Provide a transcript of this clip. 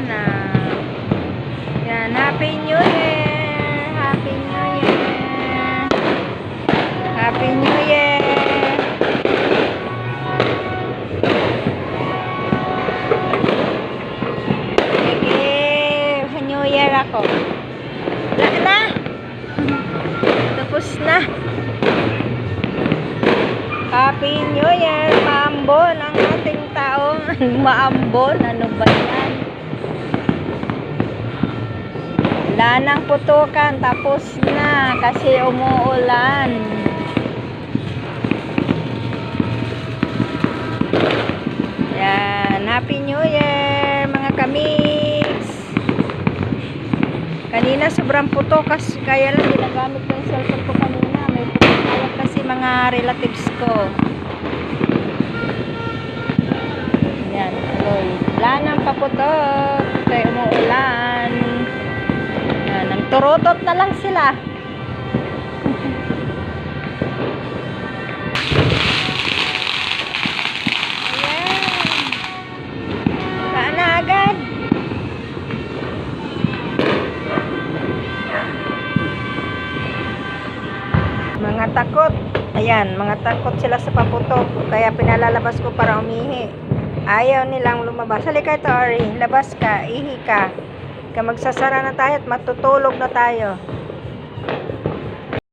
na. Yan, Happy New Year! Happy New Year! Happy New Year! Sige, New Year ako. Wala na! Tapos na! Happy New Year! Maambon ang ating taong. Maambon? Ano ba yan? Wala nang putukan. Tapos na. Kasi umuulan. Yan. Happy New Year mga kamiks. Kanina sobrang putok. Kaya lang ginagamit ko yung cellphone ko kanina. May putok kasi mga relatives ko. Yan, tuloy. Wala nang paputok. Kaya umuulan. Yan, nagturutot na lang sila. Ayan. Saan na agad? Mga takot. Ayan, mga takot sila sa paputok. Kaya pinalalabas ko para umihi. Ayaw nilang lumabas. Halika ito, Ari. Labas ka. Ihi ka. Magsasara na tayo at matutulog na tayo.